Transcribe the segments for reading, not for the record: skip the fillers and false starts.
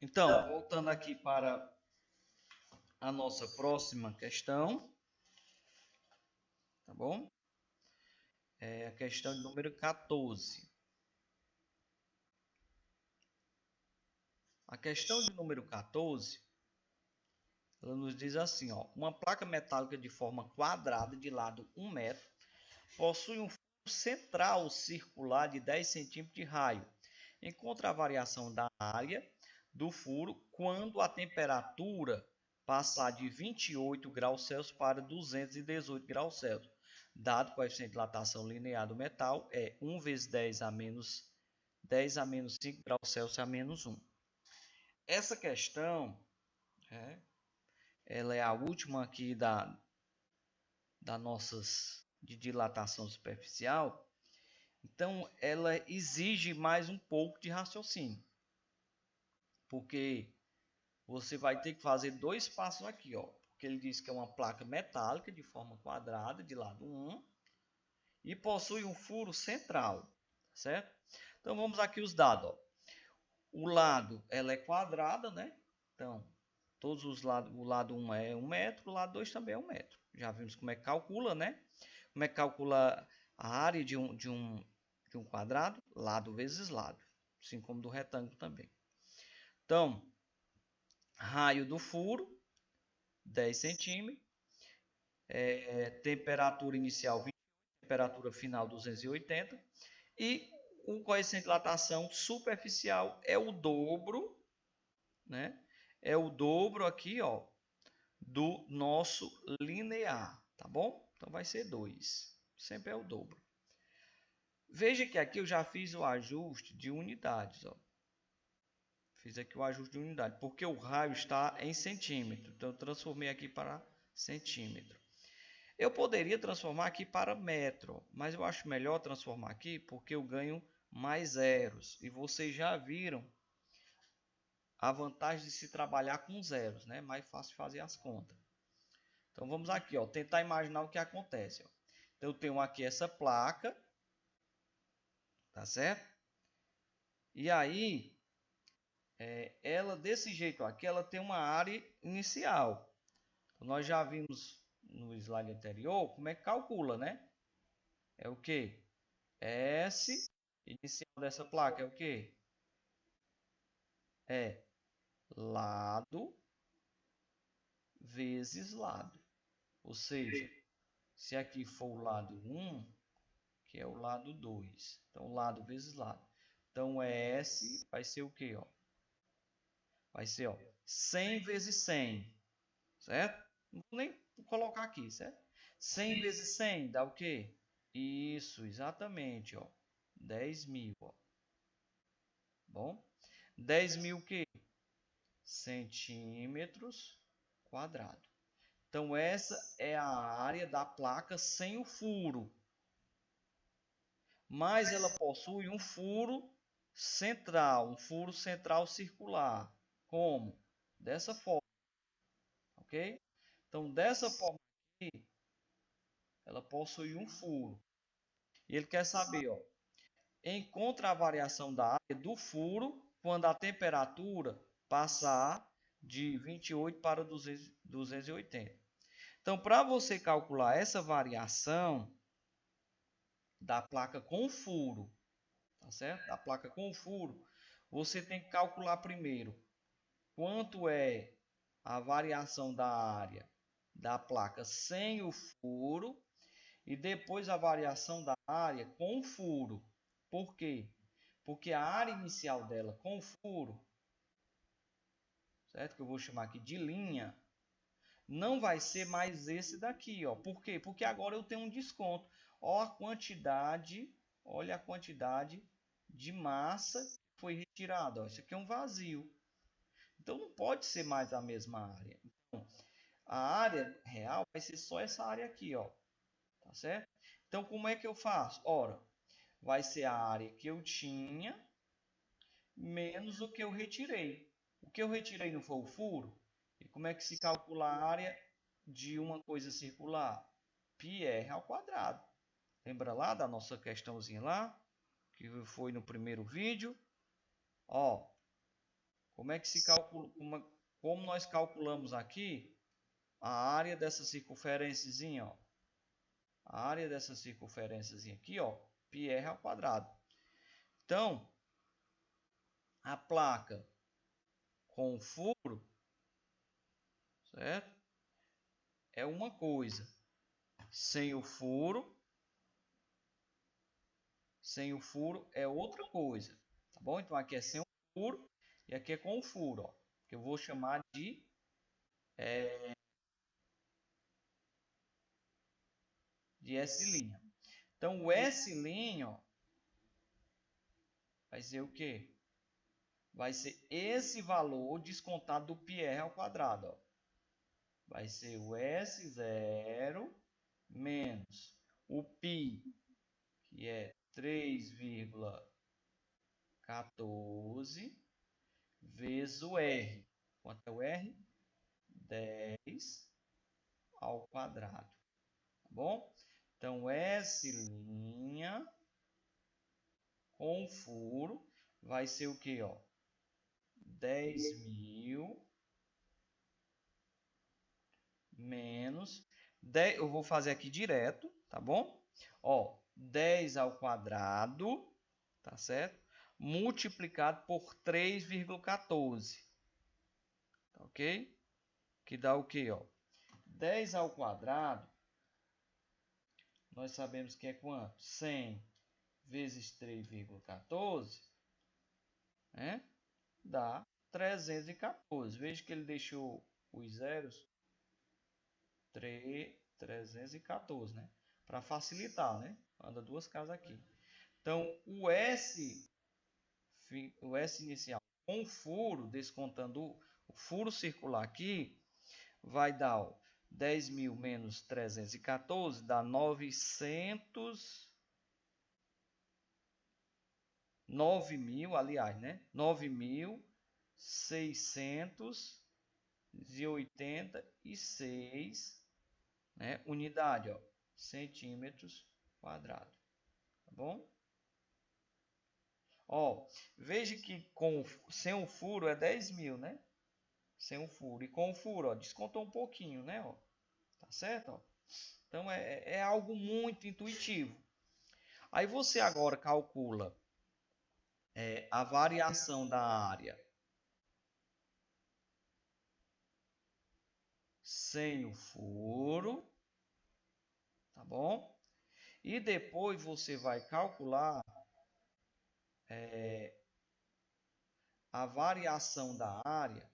Então, voltando aqui para a nossa próxima questão, tá bom? É a questão de número 14. A questão de número 14, ela nos diz assim, ó, uma placa metálica de forma quadrada de lado 1 metro possui um furo central circular de 10 centímetros de raio. Encontre a variação da área do furo quando a temperatura passar de 28 graus Celsius para 218 graus Celsius. Dado que o coeficiente de dilatação linear do metal é 1 vezes 10 a menos 5 graus Celsius a menos 1. Essa questão, ela é a última aqui da nossas de dilatação superficial. Então, ela exige mais um pouco de raciocínio. Porque você vai ter que fazer dois passos aqui, ó. Porque ele diz que é uma placa metálica de forma quadrada, de lado 1, e possui um furo central, certo? Então, vamos aqui os dados, ó. O lado, ela é quadrada, né? Então, todos os lados, o lado 1 é 1 metro, o lado 2 também é 1 metro. Já vimos como é que calcula, né? Como é que calcula a área de um quadrado? Lado vezes lado, assim como do retângulo também. Então, raio do furo, 10 centímetros. Temperatura inicial, 20, temperatura final, 280. E o coeficiente de dilatação superficial é o dobro, né? É o dobro aqui, ó, do nosso linear, tá bom? Então, vai ser 2. Sempre é o dobro. Veja que aqui eu já fiz o ajuste de unidades, ó. Fiz aqui o ajuste de unidade, porque o raio está em centímetro. Então, eu transformei aqui para centímetro. Eu poderia transformar aqui para metro, mas eu acho melhor transformar aqui porque eu ganho mais zeros. E vocês já viram a vantagem de se trabalhar com zeros, né? Mais fácil fazer as contas. Então, vamos aqui, ó, tentar imaginar o que acontece. Ó. Então, eu tenho aqui essa placa, tá certo? E aí, ela desse jeito aqui, ela tem uma área inicial. Então, nós já vimos no slide anterior como é que calcula, né? É o que? S inicial dessa placa é o que? É lado vezes lado. Ou seja, se aqui for o lado 1, que é o lado 2. Então, lado vezes lado. Então, S vai ser o que? Vai ser 100 vezes 100, certo? Não vou nem colocar aqui, certo? 100 vezes 100 dá o quê? Isso, exatamente, 10 mil. Bom, 10 mil o quê? Centímetros quadrados. Então, essa é a área da placa sem o furo. Mas ela possui um furo central circular. Como? Dessa forma. Ok? Então, dessa forma aqui, ela possui um furo. E ele quer saber, encontra a variação da área do furo quando a temperatura passar de 28 para 280. Então, para você calcular essa variação da placa com furo, tá certo? Da placa com furo, você tem que calcular primeiro quanto é a variação da área da placa sem o furo e depois a variação da área com furo. Por quê? Porque a área inicial dela com furo, certo? Que eu vou chamar aqui de linha, não vai ser mais esse daqui, ó. Por quê? Porque agora eu tenho um desconto. Olha a quantidade de massa que foi retirada. Ó. Isso aqui é um vazio. Então não pode ser mais a mesma área. Então, a área real vai ser só essa área aqui, ó. Tá certo? Então como é que eu faço? Ora, vai ser a área que eu tinha menos o que eu retirei. O que eu retirei não foi o furo? E como é que se calcula a área de uma coisa circular? πr ao quadrado. Lembra lá da nossa questãozinha lá? Que foi no primeiro vídeo. Ó, Como é que se calcula, como nós calculamos aqui a área dessa circunferênciazinha, ó. A área dessa circunferênciazinha aqui, ó, πr ao quadrado. Então, a placa com furo, certo? É uma coisa. Sem o furo é outra coisa, tá bom? Então aqui é sem o furo e aqui é com o furo, ó, que eu vou chamar de S'. Então o S', ó, vai ser o quê? Vai ser esse valor descontado do πr ao quadrado, ó. Vai ser o S0 menos o π, que é 3,14, vezes o R. Quanto é o R? 10 ao quadrado. Tá bom? Então, S' com furo vai ser o quê? Ó? 10.000 menos 10, eu vou fazer aqui direto, tá bom? Ó, 10 ao quadrado, tá certo? Multiplicado por 3,14, tá ok? Que dá o quê, ó? 10 ao quadrado, nós sabemos que é quanto? 100 vezes 3,14, né? Dá 314. Veja que ele deixou os zeros 314, né? Para facilitar, né? Anda duas casas aqui. Então, o S inicial com furo, descontando o furo circular aqui, vai dar, ó, 10.000 menos 314, dá 9.000, aliás, né? 9.686, né? Unidade, ó, centímetros quadrados, tá bom? Ó, veja que sem o furo é 10.000, né? Sem o furo. E com o furo, ó, descontou um pouquinho, né? Ó, tá certo? Ó? Então, é algo muito intuitivo. Aí você agora calcula a variação da área sem o furo, tá bom? E depois você vai calcular a variação da área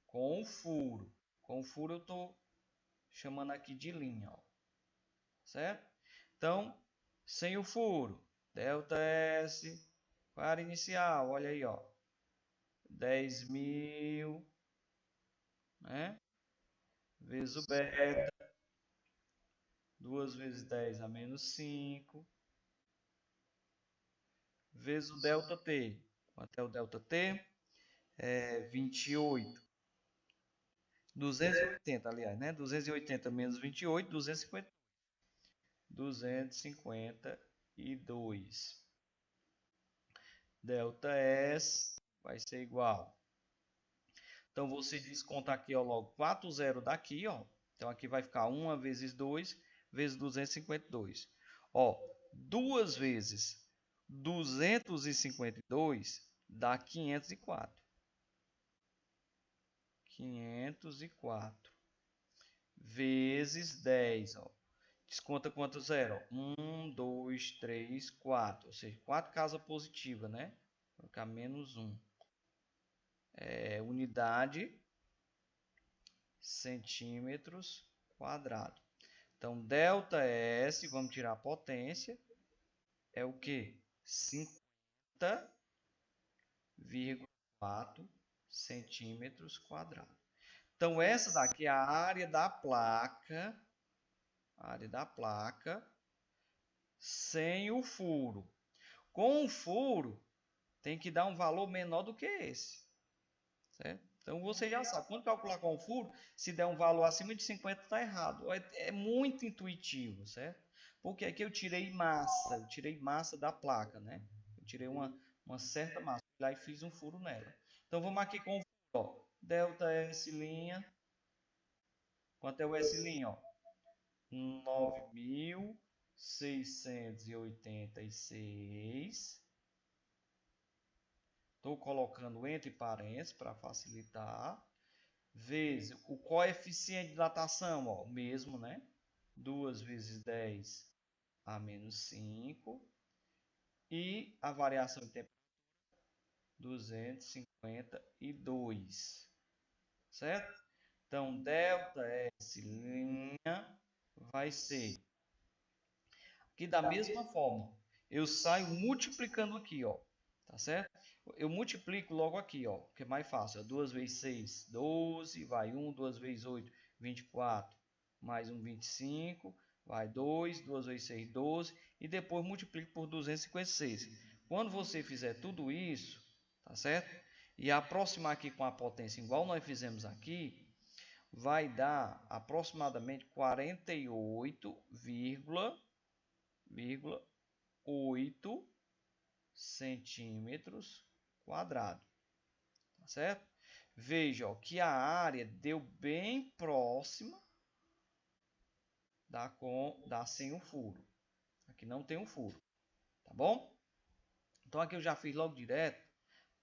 com o furo. Com o furo eu estou chamando aqui de linha, ó, certo? Então, sem o furo, ΔS, qual é a área inicial? Olha aí, ó, 10.000, né? Vezes o beta, 2 vezes 10 a menos 5, vezes o ΔT. Quanto é o ΔT? É 28. 280, aliás, né? 280 menos 28, 250. 252. ΔS vai ser igual. Então, você desconta aqui, ó, logo 4 zero daqui, ó. Então, aqui vai ficar 1 vezes 2 vezes 252. Ó, 2 vezes 252 dá 504. 504 vezes 10, ó. Desconta quanto zero? 1, 2, 3, 4. Ou seja, 4 casas positivas, né? Vai ficar menos 1. Unidade centímetros quadrados. Então, ΔS, vamos tirar a potência, é o que? 50,4 centímetros quadrados. Então, essa daqui é a área da placa, sem o furo. Com o furo, tem que dar um valor menor do que esse, certo? Então, você já sabe, quando calcular com o furo, se der um valor acima de 50, está errado. É muito intuitivo, certo? Porque aqui eu tirei massa da placa, né? Eu tirei uma certa massa, lá e fiz um furo nela. Então vamos aqui com o furo, ó. Delta S'. Quanto é o S', ó? 9.686. Estou colocando entre parênteses para facilitar. Vezes o coeficiente de dilatação, ó, o mesmo, né? 2 vezes 10 a menos 5. E a variação de temperatura, 252. Certo? Então, delta S' vai ser aqui da mesma forma. Eu saio multiplicando aqui, ó. Tá certo? Eu multiplico logo aqui, ó, que é mais fácil. 2 vezes 6, 12, vai 1, 2 vezes 8, 24, mais 1, 25, vai 2, 2 vezes 6, 12, e depois multiplico por 256. Quando você fizer tudo isso, tá certo? E aproximar aqui com a potência igual nós fizemos aqui, vai dar aproximadamente 48,8 centímetros quadrados, tá certo? Veja, ó, que a área deu bem próxima da sem o furo. Aqui não tem um furo, tá bom? Então aqui eu já fiz logo direto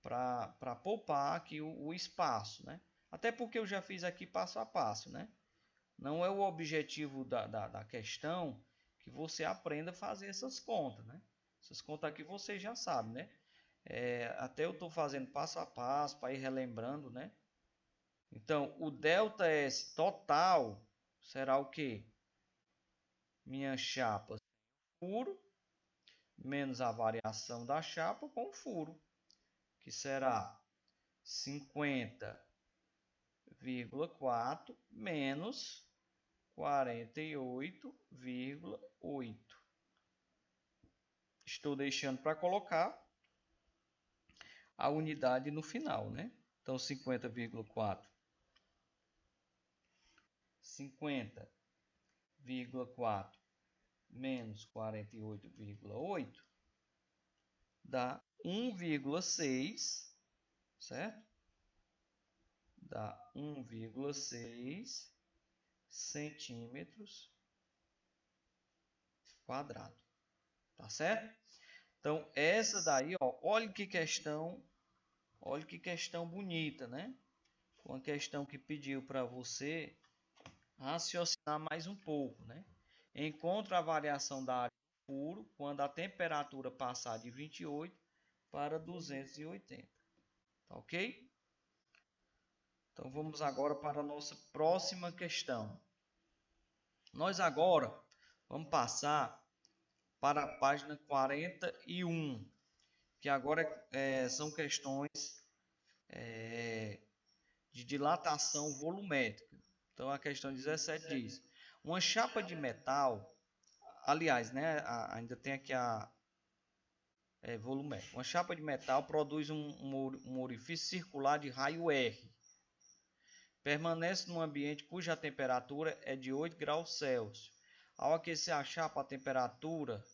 para poupar aqui o espaço, né? Até porque eu já fiz aqui passo a passo, né? Não é o objetivo da questão que você aprenda a fazer essas contas, né? Essas contas aqui você já sabe, né? Até eu estou fazendo passo a passo para ir relembrando, né? Então, o delta S total será o quê? Minha chapa furo menos a variação da chapa com furo, que será 50,4 menos 48,8. Estou deixando para colocar a unidade no final, né? Então, 50,4 menos 48,8 dá 1,6, certo? Dá 1,6 centímetros quadrados, tá certo? Então, essa daí, ó, olha que questão bonita, né? Uma questão que pediu para você raciocinar mais um pouco, né? Encontre a variação da área do furo quando a temperatura passar de 28 para 280. Tá ok? Então vamos agora para a nossa próxima questão. Nós agora vamos passar para a página 41, que agora são questões de dilatação volumétrica. Então a questão 17 diz: uma chapa de metal, aliás, né, ainda tem aqui a volumétrica. Uma chapa de metal produz um orifício circular de raio R. Permanece num ambiente cuja temperatura é de 8 graus Celsius. Ao aquecer a chapa, a temperatura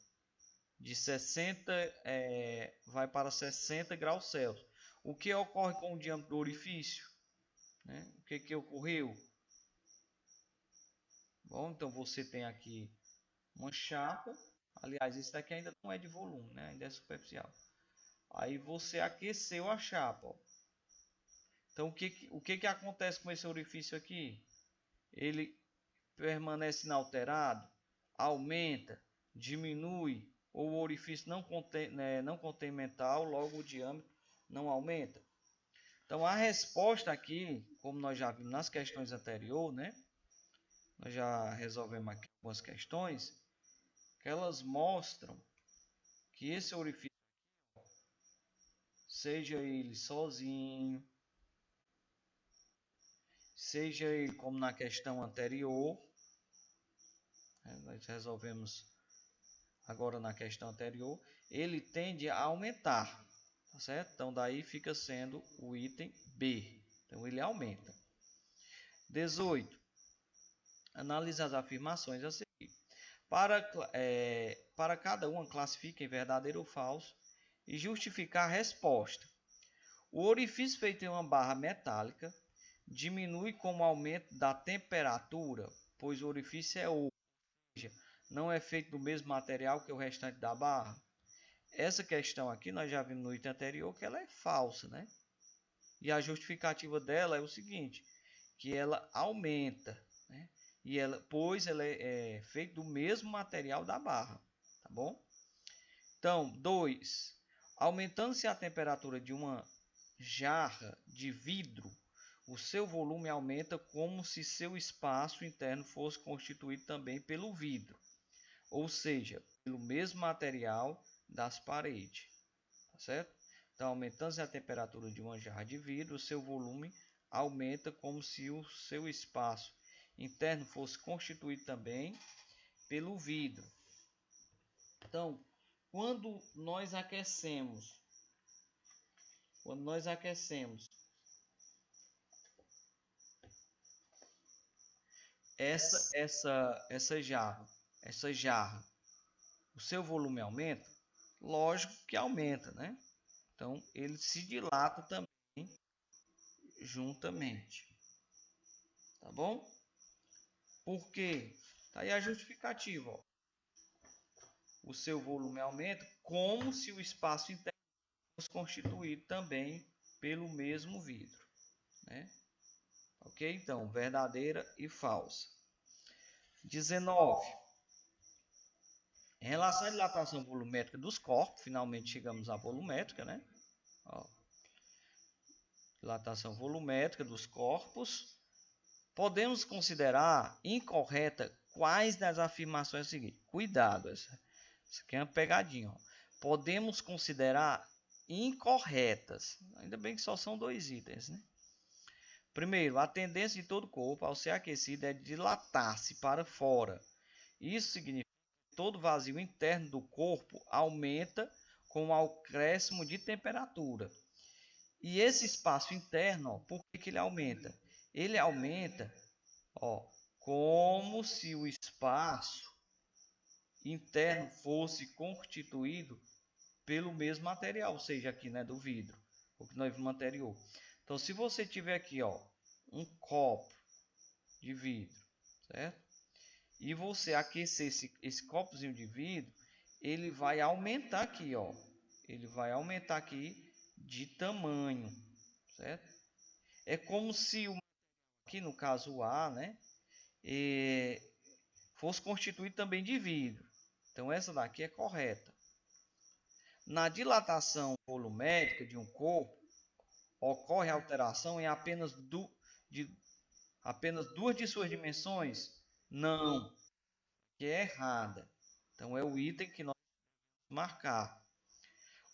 de 60 vai para 60 graus Celsius. O que ocorre com o diâmetro do orifício? Né? O que ocorreu? Bom, então você tem aqui uma chapa. Aliás, isso daqui ainda não é de volume, né? Ainda é superficial. Aí você aqueceu a chapa. Ó. Então o que acontece com esse orifício aqui? Ele permanece inalterado, aumenta, diminui, ou o orifício não contém metal, logo o diâmetro não aumenta. Então a resposta aqui, como nós já vimos nas questões anteriores, né? Nós já resolvemos aqui algumas questões, que elas mostram que esse orifício, seja ele sozinho, seja ele como na questão anterior, nós resolvemos agora na questão anterior, ele tende a aumentar, tá certo? Então daí fica sendo o item B. Então ele aumenta. 18. Analise as afirmações a seguir. Para cada uma, classifique em verdadeiro ou falso e justificar a resposta. O orifício feito em uma barra metálica diminui com o aumento da temperatura, pois o orifício é oco, ou seja, não é feito do mesmo material que o restante da barra. Essa questão aqui nós já vimos no item anterior que ela é falsa, né? E a justificativa dela é o seguinte, que ela aumenta, né? Pois ela é feita do mesmo material da barra, tá bom? Então, 2. Aumentando-se a temperatura de uma jarra de vidro, o seu volume aumenta como se seu espaço interno fosse constituído também pelo vidro, ou seja, pelo mesmo material das paredes, tá certo? Então, aumentando-se a temperatura de uma jarra de vidro, o seu volume aumenta como se o seu espaço interno fosse constituído também pelo vidro. Então, quando nós aquecemos essa jarra, o seu volume aumenta? Lógico que aumenta, né? Então, ele se dilata também juntamente. Tá bom? Por quê? Tá aí a justificativa, ó. O seu volume aumenta como se o espaço interno fosse constituído também pelo mesmo vidro, né? Ok? Então, verdadeira e falsa. 19. Em relação à dilatação volumétrica dos corpos, finalmente chegamos à volumétrica, né? Ó, dilatação volumétrica dos corpos. Podemos considerar incorreta quais das afirmações seguintes? Cuidado, essa aqui é uma pegadinha. Ó. Podemos considerar incorretas. Ainda bem que só são 2 itens, né? Primeiro, a tendência de todo corpo ao ser aquecido é dilatar-se para fora. Isso significa que todo vazio interno do corpo aumenta com o acréscimo de temperatura. E esse espaço interno, ó, por que ele aumenta? Ele aumenta, ó, como se o espaço interno fosse constituído pelo mesmo material, ou seja, aqui, né, do vidro, o que nós vimos anterior. Então, se você tiver aqui, ó, um copo de vidro, certo? E você aquecer esse copozinho de vidro, ele vai aumentar aqui, ó. Ele vai aumentar aqui de tamanho, certo? É como se aqui no caso o A, né, fosse constituído também de vidro. Então essa daqui é correta. Na dilatação volumétrica de um corpo, ocorre alteração em apenas duas de suas dimensões? Não, que é errada. Então é o item que nós vamos marcar.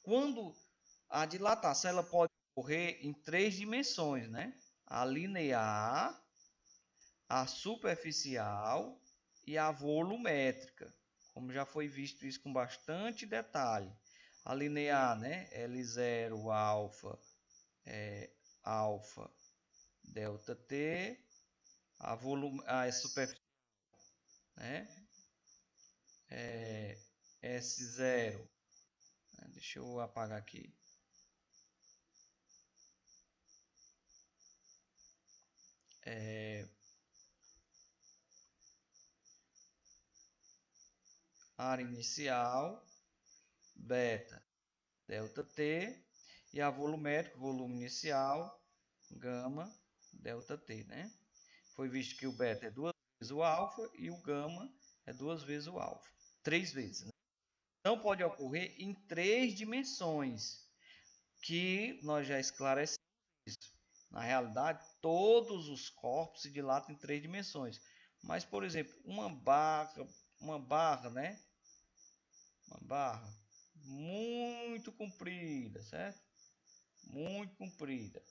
Quando a dilatação ela pode ocorrer em 3 dimensões, né? A linear, a superficial e a volumétrica. Como já foi visto isso com bastante detalhe. A linear, né? L0 alfa alfa delta t, a superficial, né? S0, né? Deixa eu apagar aqui. Área inicial, beta, delta t, e a volumétrica, volume inicial, gama, delta t, né? Foi visto que o beta é 2 vezes o alfa e o gama é 2 vezes o alfa. 3 vezes, né? Então pode ocorrer em 3 dimensões, que nós já esclarecemos isso. Na realidade, todos os corpos se dilatam em 3 dimensões. Mas, por exemplo, uma barra, né? Uma barra muito comprida, certo? Muito comprida.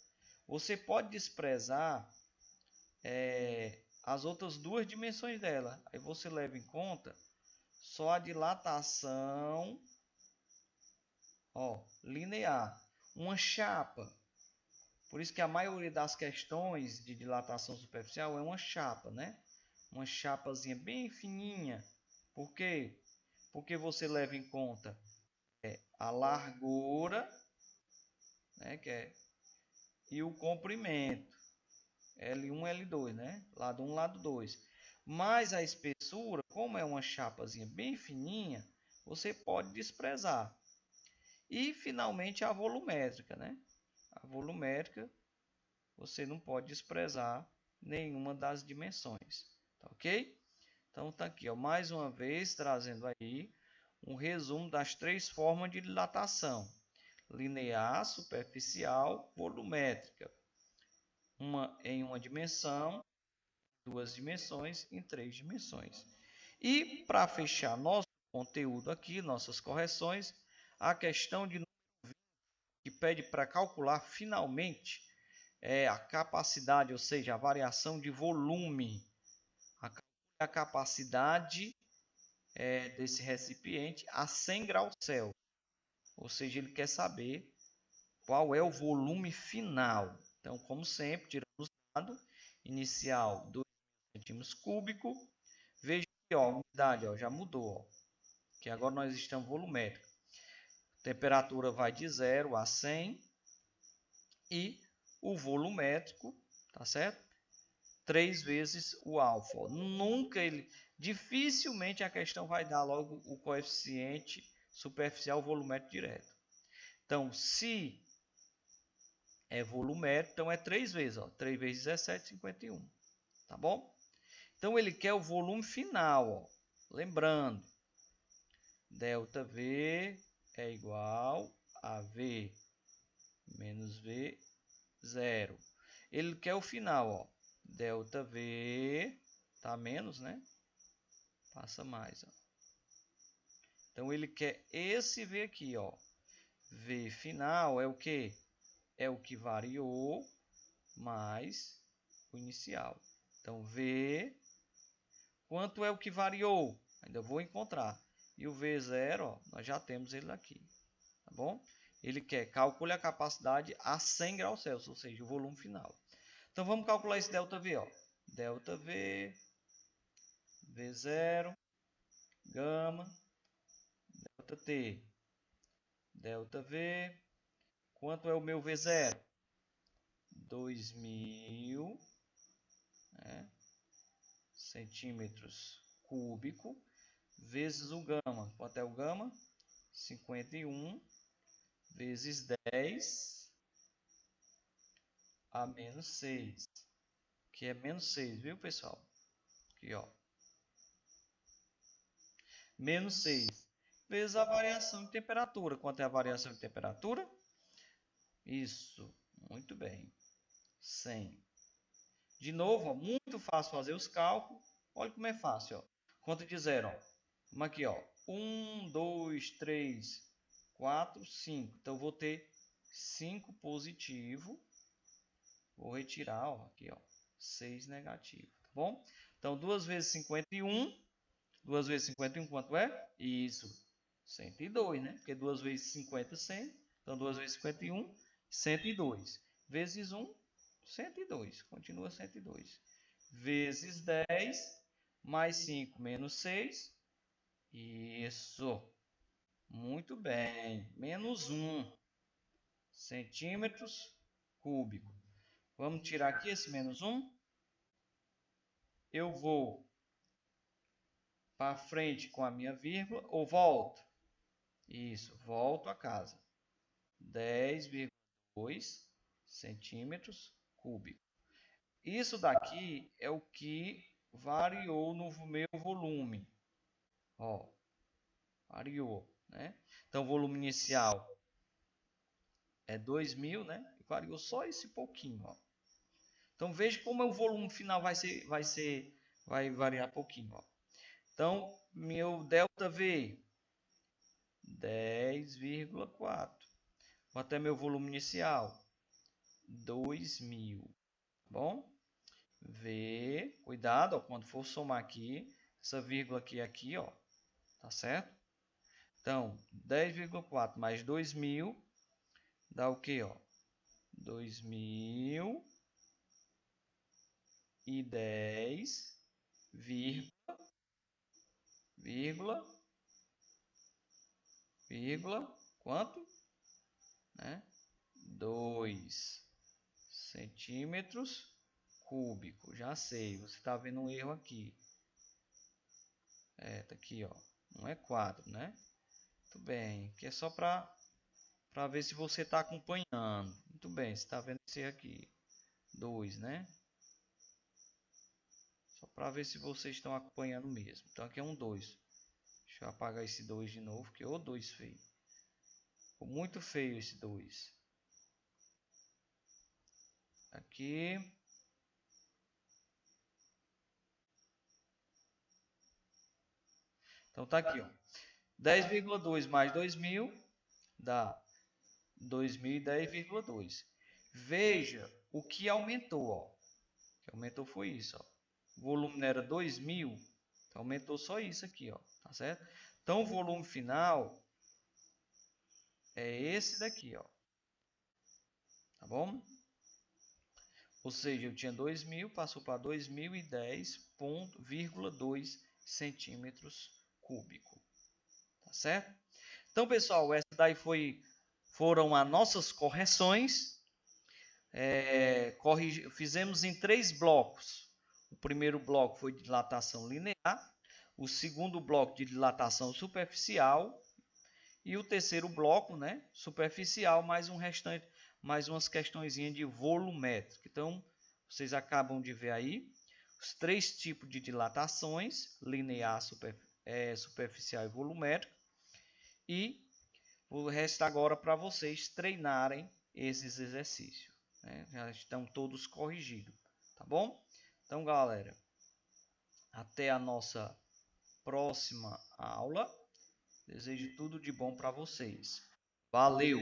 Você pode desprezar as outras 2 dimensões dela. Aí você leva em conta só a dilatação, ó, linear. Uma chapa. Por isso que a maioria das questões de dilatação superficial é uma chapa, né? Uma chapazinha bem fininha. Por quê? Porque você leva em conta a largura, né, que é e o comprimento, L1, L2, né? Lado 1, lado 2. Mas a espessura, como é uma chapazinha bem fininha, você pode desprezar. E finalmente a volumétrica, né? A volumétrica, você não pode desprezar nenhuma das dimensões, tá ok? Então tá aqui, ó, mais uma vez trazendo aí um resumo das 3 formas de dilatação: linear, superficial, volumétrica. Uma em uma dimensão, 2 dimensões, em 3 dimensões. E para fechar nosso conteúdo aqui, nossas correções, a questão de que pede para calcular finalmente a capacidade, ou seja, a variação de volume, a capacidade desse recipiente a 100 graus Celsius. Ou seja, ele quer saber qual é o volume final. Então, como sempre, tirando o dado inicial 2 centímetros cúbicos, veja que a umidade já mudou, ó, que agora nós estamos volumétrico. Temperatura vai de 0 a 100 e o volumétrico, tá certo? 3 vezes o alfa. Nunca dificilmente a questão vai dar logo o coeficiente superficial volumétrico direto. Então, se é volumétrico, então é 3 vezes, ó, 3 vezes 17, 51, tá bom? Então ele quer o volume final, ó. Lembrando, ΔV é igual a V menos V zero. Ele quer o final, ó. ΔV tá menos, né? Passa mais, ó. Então ele quer esse V aqui, ó. V final é o que? É o que variou mais o inicial. Então V, quanto é o que variou? Ainda vou encontrar. E o V0, ó, nós já temos ele aqui, tá bom? Ele quer calcule a capacidade a 100 graus Celsius, ou seja, o volume final. Então vamos calcular esse ΔV, ó. ΔV, V0, gama, ΔT, ΔV, quanto é o meu V0? 2000, né, centímetros cúbico, vezes o gama. Quanto é o gama? 51 vezes 10 a menos 6, que é menos 6, viu, pessoal? Aqui, ó. Menos 6 vezes a variação de temperatura. Quanto é a variação de temperatura? Isso, muito bem. 100. De novo, ó, muito fácil fazer os cálculos. Olha como é fácil, ó. Conta de 0, ó. Vamos aqui, ó. 1, 2, 3, 4, 5. Então, eu vou ter 5 positivo. Vou retirar, ó, aqui, ó, 6 negativo, tá bom? Então, 2 vezes 51. 2 vezes 51, quanto é? Isso, 102, né? Porque 2 vezes 50, 100. Então, 2 vezes 51, 102. Vezes 1, 102. Continua 102. Vezes 10, mais 5, menos 6. Isso. Muito bem. Menos 1 centímetros cúbico. Vamos tirar aqui esse menos 1. Eu vou para frente com a minha vírgula ou volto? Isso, volto a casa. 10,2 centímetros cúbicos. Isso daqui é o que variou no meu volume. Ó, variou, né? Então, o volume inicial é 2.000, né? Variou só esse pouquinho, ó. Então, veja como o volume final vai variar pouquinho, ó. Então, meu ΔV, 10,4. Quanto é meu volume inicial? 2.000. Bom? V, cuidado, ó, quando for somar aqui, essa vírgula aqui, ó, tá certo? Então, 10,4 mais 2.000 dá o quê, ó? 2.010, vírgula, quanto? Né? 2. centímetros cúbicos. Já sei, você está vendo um erro aqui. Tá aqui, ó. Não é 4, né? Muito bem. Aqui é só para ver se você está acompanhando. Muito bem, você está vendo esse aqui. 2, né? Só para ver se vocês estão acompanhando mesmo. Então aqui é um 2. Deixa eu apagar esse 2 de novo, que é o 2 feio. Ficou muito feio esse 2. Aqui. Então tá aqui, ó. 10,2 mais 2.000 dá 2010,2. Veja o que aumentou, ó. O que aumentou foi isso, ó. O volume era 2.000, então aumentou só isso aqui, ó, tá certo? Então o volume final é esse daqui, ó. Tá bom? Ou seja, eu tinha 2.000, passou para 2010,2 centímetros cúbicos. Tá certo? Então, pessoal, essa daí foram as nossas correções. Fizemos em 3 blocos. O primeiro bloco foi de dilatação linear, o segundo bloco de dilatação superficial e o terceiro bloco, né, superficial, mais um restante, mais umas questõezinhas de volumétrica. Então, vocês acabam de ver aí os 3 tipos de dilatações: linear, superficial e volumétrica. E o resto agora para vocês treinarem esses exercícios, né? Já estão todos corrigidos, tá bom? Então, galera, até a nossa próxima aula. Desejo tudo de bom para vocês. Valeu!